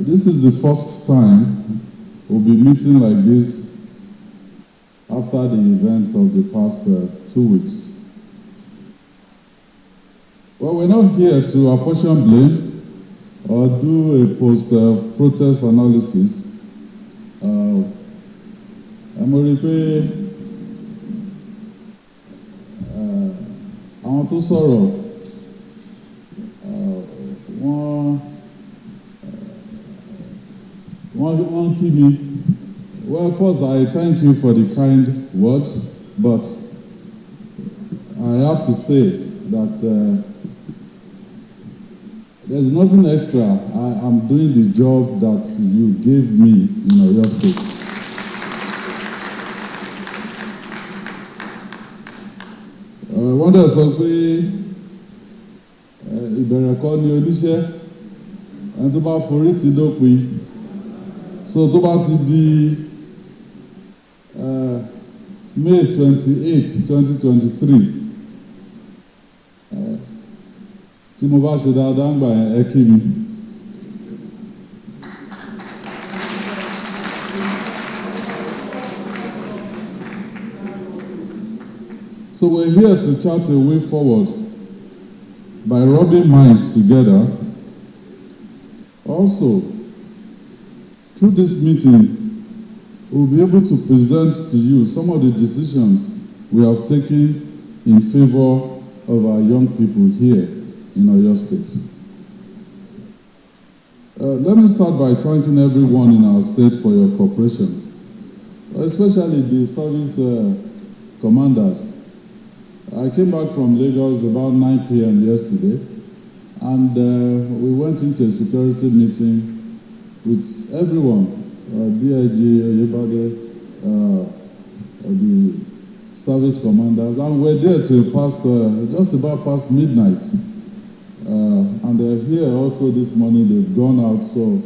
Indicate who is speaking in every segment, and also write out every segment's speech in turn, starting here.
Speaker 1: This is the first time we'll be meeting like this after the events of the past 2 weeks. Well, we're not here to apportion blame or do a post-protest analysis. Mo rí pé àwọn tó sọ̀rọ̀ wọ́n kí mi. Well, first, I thank you for the kind words, but I have to say that there's nothing extra. I am doing the job that you gave me in Oyo State. Wọ́n dẹ̀ sọ pé ìbẹ̀rẹ̀ kọ́ ni oníṣẹ́, ẹni tó bá forí ti dópin. So tó bá ti di May 28, 2023, tí mo bá ṣe dáadáa ń gbà ẹ kí mi. So we're here to chart a way forward by rubbing minds together. Also, through this meeting, we'll be able to present to you some of the decisions we have taken in favor of our young people here in Oyo State. Let me start by thanking everyone in our state for your cooperation, especially the service commanders. I came back from Lagos about 9 p.m. yesterday, and we went into a security meeting with everyone, DIG, Oyebade, the service commanders, and we're there till just about past midnight. And they're here also this morning. They've gone out, so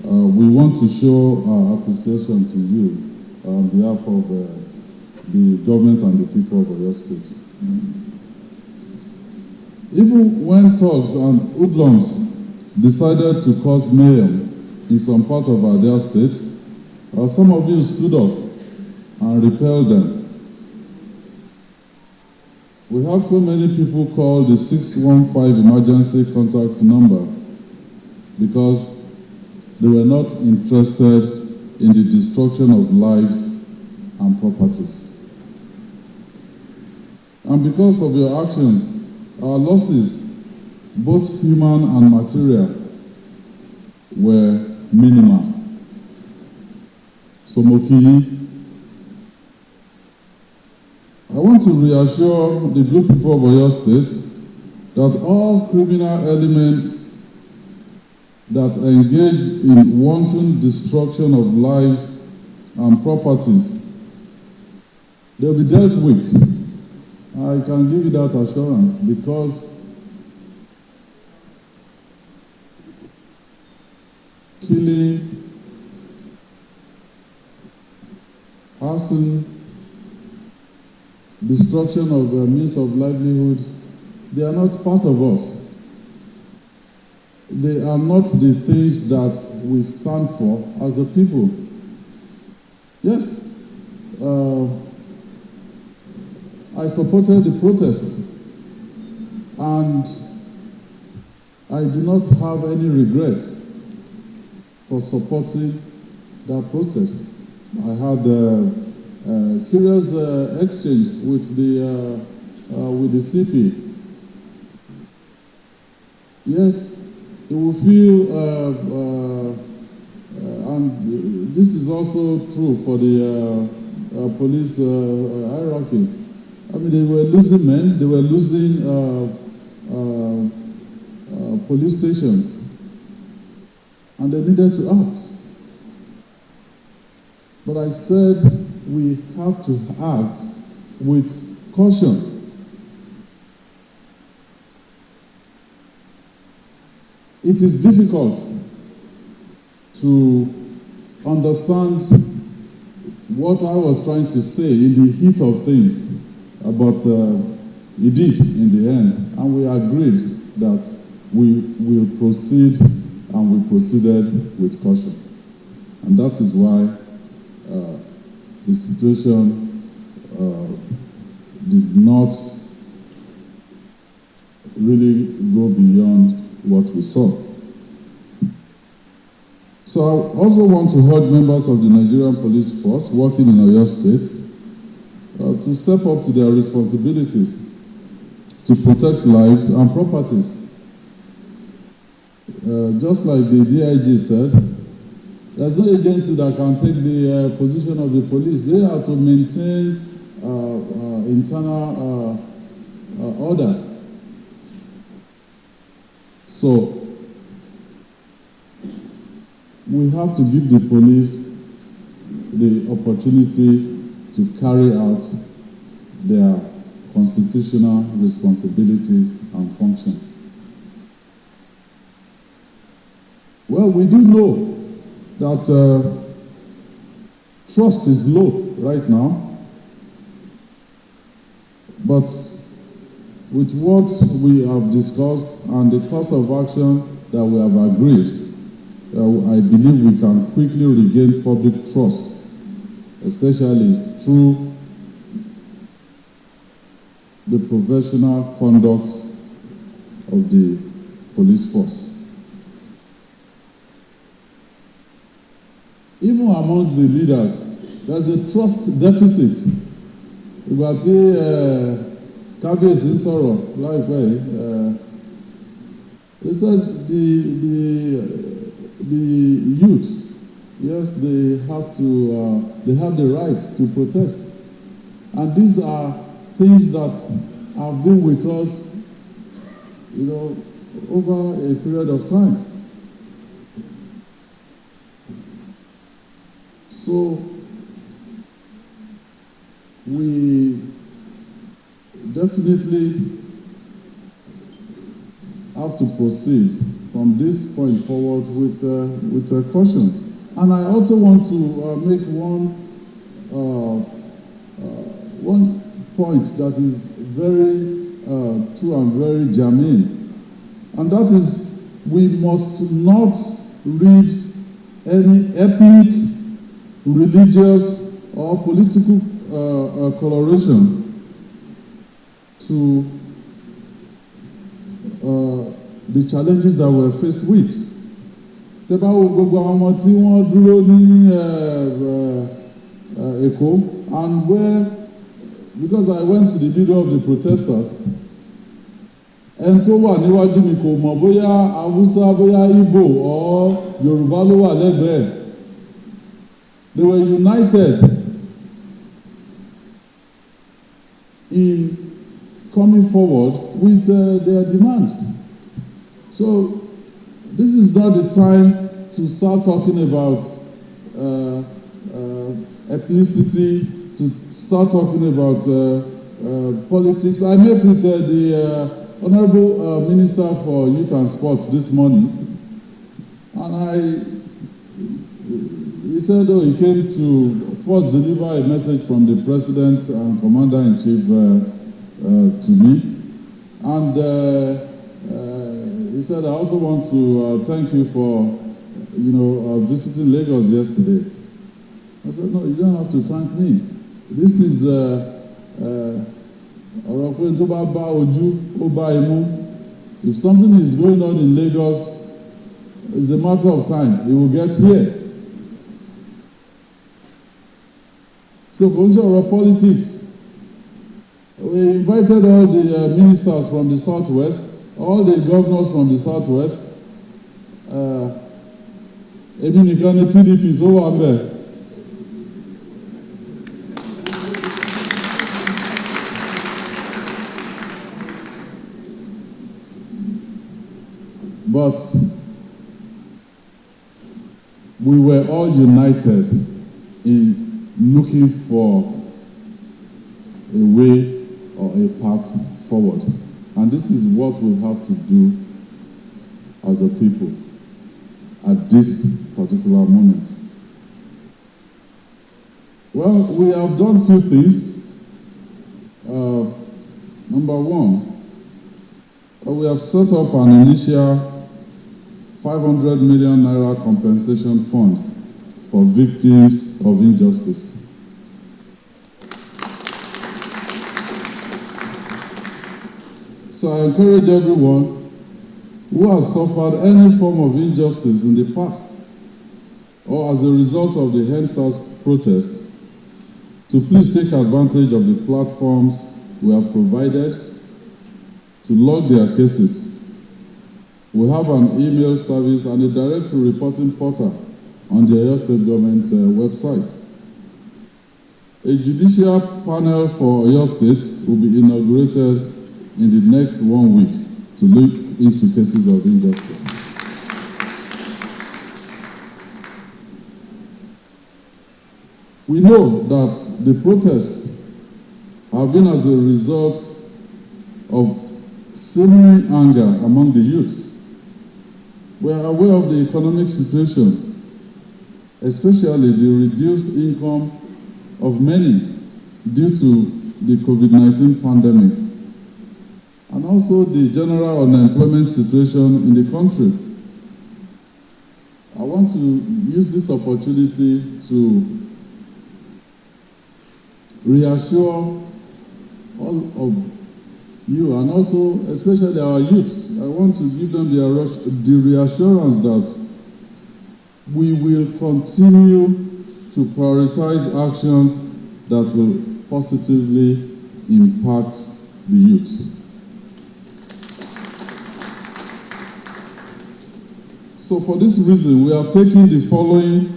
Speaker 1: we want to show our appreciation to you on behalf of the government and the people of Oyo State. Even when thugs and hoodlums decided to cause mayhem in some part of our dear state, some of you stood up and repelled them. We had so many people call the 615 emergency contact number because they were not interested in the destruction of lives and properties. And because of your actions, our losses, both human and material, were minimal. So Mokiyi, I want to reassure the good people of Oyo State that all criminal elements that engage in wanton destruction of lives and properties, they'll be dealt with. I can give you that assurance because killing, arson, destruction of means of livelihood, they are not part of us. They are not the things that we stand for as a people. Yes, I supported the protest, and I do not have any regrets for supporting that protest. I had a serious exchange with the CP. Yes, it will feel, and this is also true for the police hierarchy. I mean, they were losing men, they were losing police stations, and they needed to act. But I said we have to act with caution. It is difficult to understand what I was trying to say in the heat of things. But we did in the end, and we agreed that we will proceed and we proceeded with caution. And that is why the situation did not really go beyond what we saw. So I also want to urge members of the Nigerian police force working in Oyo State to step up to their responsibilities to protect lives and properties. Just like the DIG said, there's no agency that can take the position of the police. They are to maintain internal order. So we have to give the police the opportunity to carry out their constitutional responsibilities and functions. Well, we do know that trust is low right now, but with what we have discussed and the course of action that we have agreed, I believe we can quickly regain public trust, especially through the professional conduct of the police force. Even amongst the leaders, there's a trust deficit. Ìgbà tí Kábíyèsí sọ̀rọ̀ láìpẹ́ they said the youth, yes, they have the right to protest, and these are things that have been with us, over a period of time. So we definitely have to proceed from this point forward with caution. And I also want to make one point that is very true and very germane, and that is we must not read any ethnic, religious, or political coloration to the challenges that we're faced with. Tẹ́ bá wo gbogbo àwọn ọmọ tí wọ́n dúró ní Èkó, and where, because I went to the middle of the protesters, ẹni tó wà níwájú mi kò mọ̀ bóyá Hausa, bóyá Igbo or Yorùbá ló wà lẹ́gbẹ̀ẹ́. They were united in coming forward with their demand. So this is not the time to start talking about ethnicity, to start talking about politics. I met with the Honorable Minister for Youth and Sports this morning, and he said, he came to first deliver a message from the President and Commander-in-Chief to me. And he said, I also want to thank you for, visiting Lagos yesterday. I said, no, you don't have to thank me. This is if something is going on in Lagos, it's a matter of time. It will get here. So, for politics, we invited all the ministers from the Southwest, all the governors from the Southwest. Èmi nìkan ni PDP tó wà ńbẹ̀. But we were all united in looking for a way or a path forward. And this is what we have to do as a people at this particular moment. Well, we have done few things. Number one, we have set up an initial 500 million naira compensation fund for victims of injustice. So I encourage everyone who has suffered any form of injustice in the past or as a result of the EndSARS protests to please take advantage of the platforms we have provided to log their cases. We have an email service and a direct reporting portal on the Oyo State Government website. A judicial panel for Oyo State will be inaugurated in the next 1 week to look into cases of injustice. We know that the protests have been as a result of simmering anger among the youths. We are aware of the economic situation, especially the reduced income of many due to the COVID-19 pandemic, and also the general unemployment situation in the country. I want to use this opportunity to reassure all of you, and also especially our youths. I want to give them the reassurance that we will continue to prioritize actions that will positively impact the youth. So for this reason, we have taken the following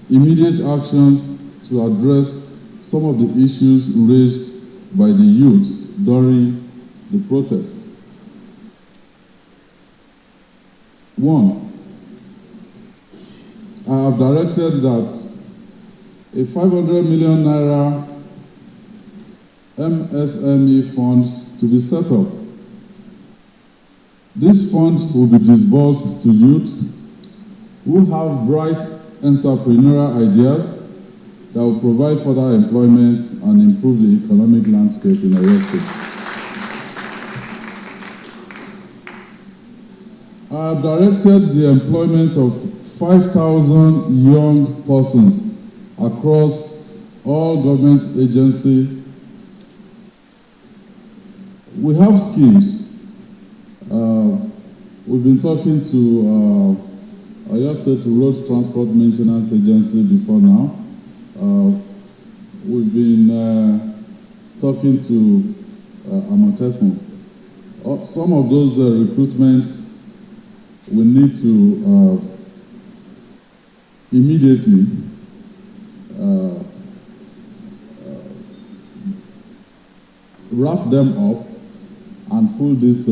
Speaker 1: immediate actions to address some of the issues raised by the youth during the protest. 1, I have directed that a 500 million naira MSME funds to be set up. This fund will be disbursed to youths who have bright entrepreneurial ideas that will provide further employment and improve the economic landscape in Oyo State. I have directed the employment of 5,000 young persons across all government agencies. We have schemes. We've been talking to Oyo State Road Transport Maintenance Agency before now. We've been talking to Amatekun. Some of those recruitments we need to immediately wrap them up and pull these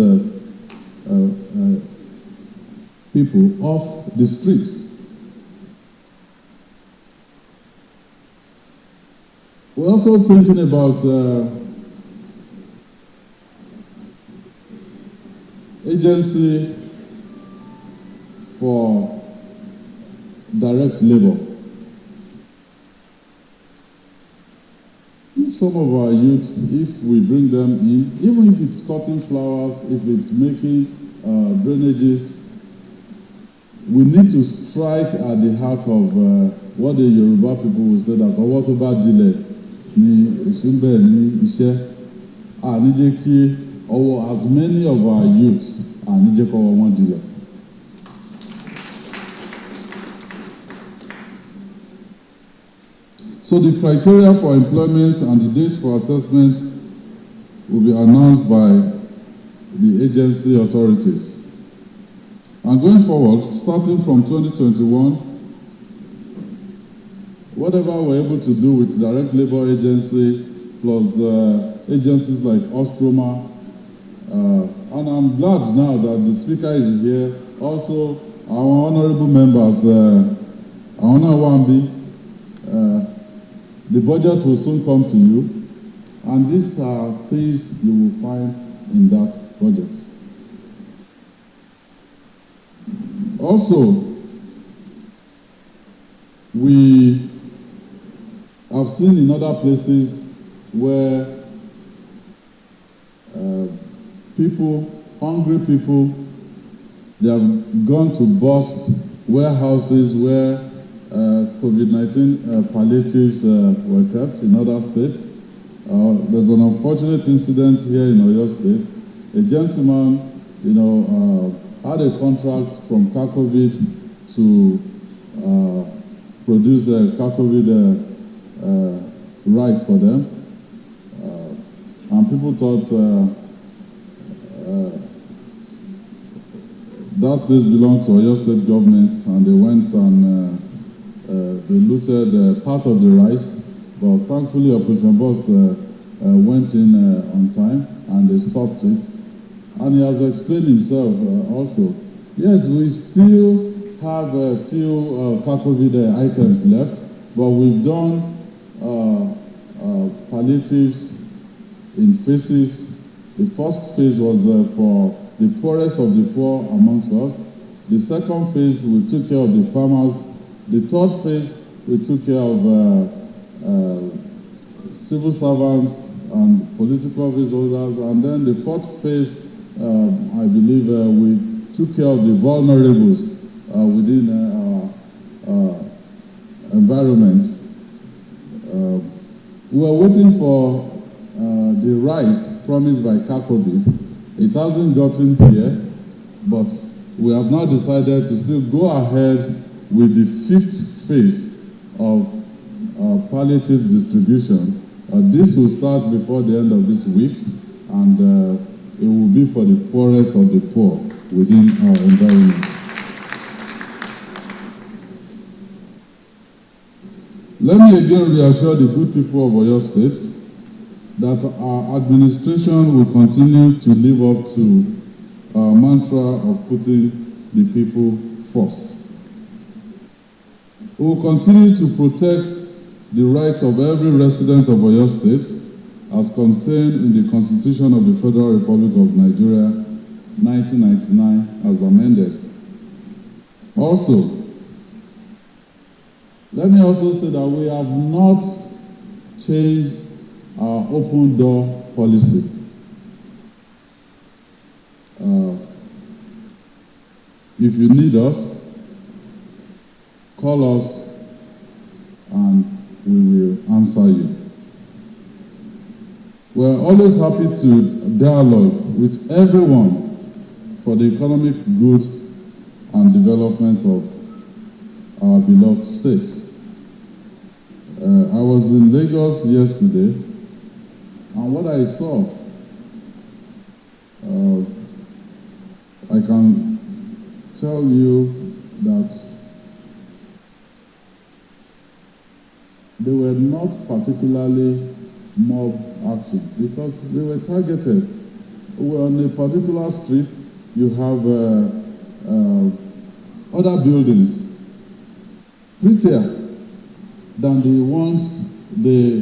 Speaker 1: people off the streets. We're also thinking about agency for direct labor. If some of our youths, if we bring them in, even if it's cutting flowers, if it's making drainages, we need to strike at the heart of what the Yoruba people will say that ọwọ́ tó bá dilẹ̀ ni ìsúnbẹ̀ ní iṣẹ́. Ní jẹ́ kí ọwọ́ as many of our youths ní jẹ́ kọ́wọ́ wọn dilẹ̀. So the criteria for employment and the dates for assessment will be announced by the agency authorities. And going forward, starting from 2021, whatever we're able to do with direct labor agency plus agencies like Ostroma, and I'm glad now that the speaker is here. Also, our honorable members, Aona Wambi, the budget will soon come to you, and these are things you will find in that budget. Also, we have seen in other places where people, hungry people, They have gone to bust warehouses where COVID-19 palliatives were kept in other states. There's an unfortunate incident here in Oyo State. A gentleman, had a contract from Kakovid to produce Kakovid rice for them, and people thought that place belonged to Oyo State government, and they went and they looted part of the rice. But thankfully, Operation Burst went in on time, and they stopped it. And he has explained himself also. Yes, we still have a few Kakovid items left, but we've done palliatives in phases. The first phase was for the poorest of the poor amongst us. The second phase, we took care of the farmers. The third phase, we took care of civil servants and political office holders. And then the fourth phase, I believe we took care of the vulnerables within our environments. We were waiting for the rice promised by Kakovid. It hasn't gotten here, but we have now decided to still go ahead with the fifth phase of palliative distribution. This will start before the end of this week, and it will be for the poorest of the poor within our environment. Let me again reassure the good people of Oyo State that our administration will continue to live up to our mantra of putting the people first. We will continue to protect the rights of every resident of Oyo State as contained in the Constitution of the Federal Republic of Nigeria, 1999, as amended. Also, let me also say that we have not changed our open door policy. If you need us, call us and we will answer you. We're always happy to dialogue with everyone for the economic good and development of our beloved states. I was in Lagos yesterday, and what I saw, I can tell you that they were not particularly mob action because they were targeted. We were on a particular street, you have other buildings prettier than the ones they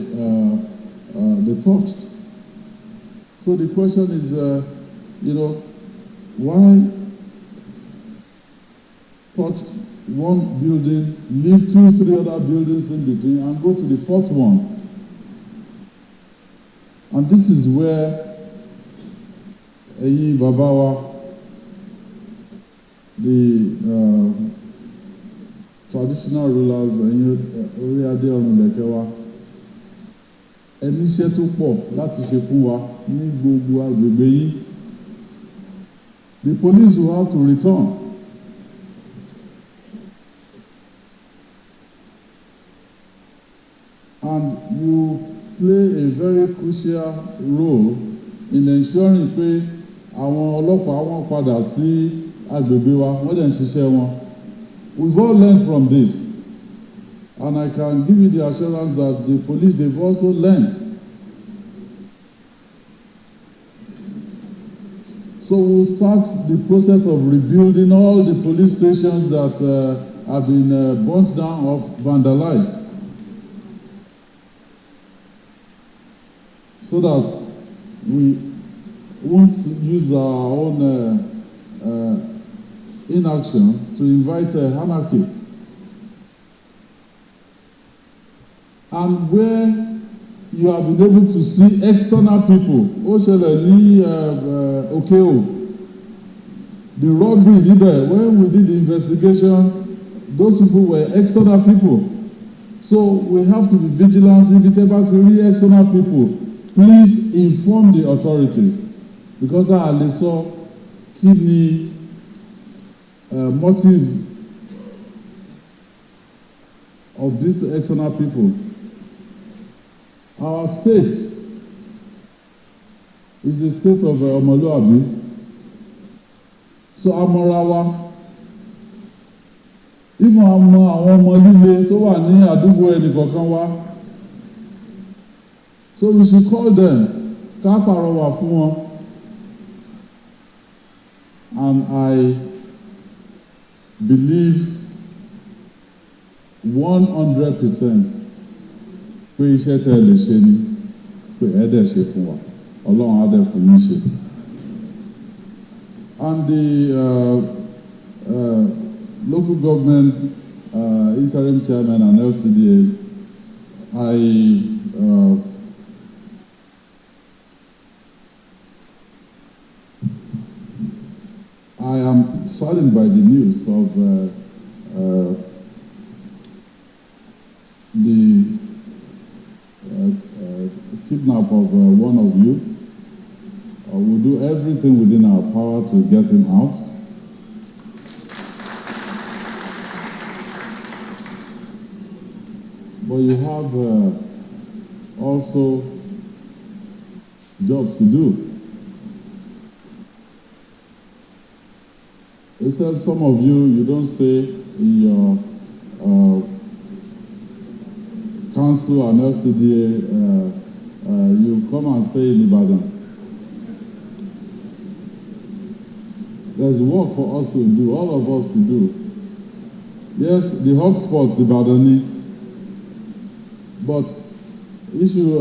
Speaker 1: touched. So the question is, why touch one building, leave 2-3 other buildings in between, and go to the fourth one? And this is where Eyi Babawa, the traditional rulers, Oríadé Ọ̀rúnlẹ̀kẹ̀, ẹni iṣẹ́ tó pọ̀ láti ṣe fún wa ní gbogbo agbègbè yìí. The police will have to return. And you play a very crucial role in ensuring pé àwọn ọlọ́pàá wọn padà sí agbègbè wa, wọ́n dẹ̀ ń ṣiṣẹ́ wọn. We've all learned from this, and I can give you the assurance that the police, they've also learned. So we'll start the process of rebuilding all the police stations that have been burnt down or vandalized, so that we won't use our own inaction to invite anarchy. And where you have been able to see external people, ó ṣẹlẹ̀ ní Okeo, The robbery níbẹ̀, when we did the investigation, those people were external people. So we have to be vigilant. If it's about to real external people, please inform the authorities. Because I saw kidney motive of these external people. Our state is the state of Omoluabi. So Amorawa, even àwọn ọmọ líle tó wà ní àdúgbò ẹnìkọ̀ọ̀kan wa. So we should call them, ká pàrọwà fún wọn. And I believe 100% pé iṣẹ́ tẹ́ lè ṣe ni pé ẹ dẹ̀ ṣe fún wa, Ọlọ́run á dẹ̀ fún yín ṣe. And the local government interim chairman and LCDAs, I am saddened by the news of the kidnap of one of you. We'll do everything within our power to get him out. But you have also jobs to do. Instead, some of you don't stay in your council and LCDA, you come and stay in Ibadan. There's work for us to do, all of us to do. Yes, the hotspots Ibadani, but issue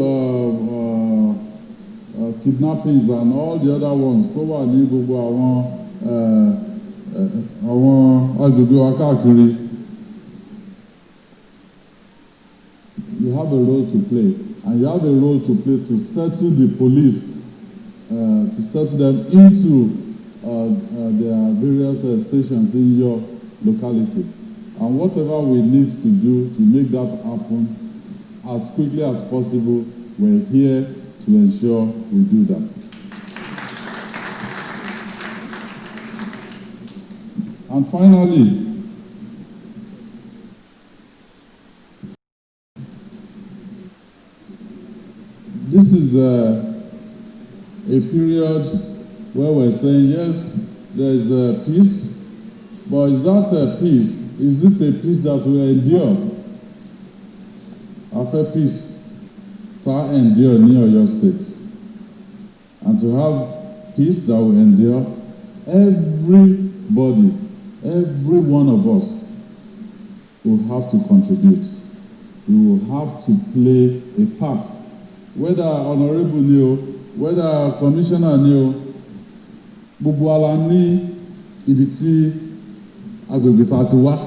Speaker 1: kidnappings and all the other ones tó wà ní gbogbo àwọn agbègbè wa káàkiri. You have a role to play, and you have a role to play to settle the police, to settle them into their various stations in your locality. And whatever we need to do to make that happen as quickly as possible, we're here to ensure we do that. And finally, this is a period where we're saying, yes, there is a peace, but is that a peace? Is it a peace that will endure? After peace, to endure near your state. And to have peace that will endure, everybody, every one of us will have to contribute. We will have to play a part. Whether honorable ni o, whether commissioner ni o, gbogbo ala ní ibi tí agbègbè tá ti wá.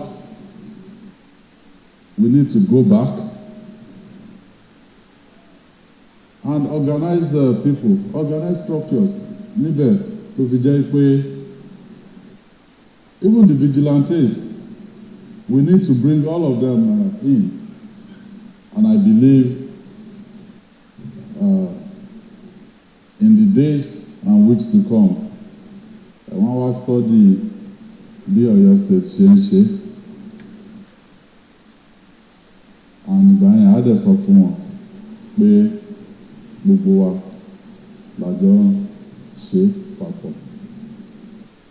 Speaker 1: We need to go back and organize people, organize structures. Níbẹ̀ tó fi jẹ́ pé even the vigilantes, we need to bring all of them in. And I believe in the days and weeks to come, wọ́n wá study bí Ọ̀yọ́ state ṣe ń ṣe. And ìgbà yẹn á dẹ̀ sọ fún wọn pé gbogbo wa làjọ ṣe papọ̀.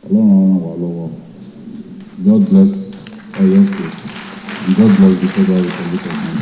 Speaker 1: Ọlọ́run á ràn wá lọ́wọ́. God bless Ọ̀yọ́ state and God bless the Federal Republic of Nigeria.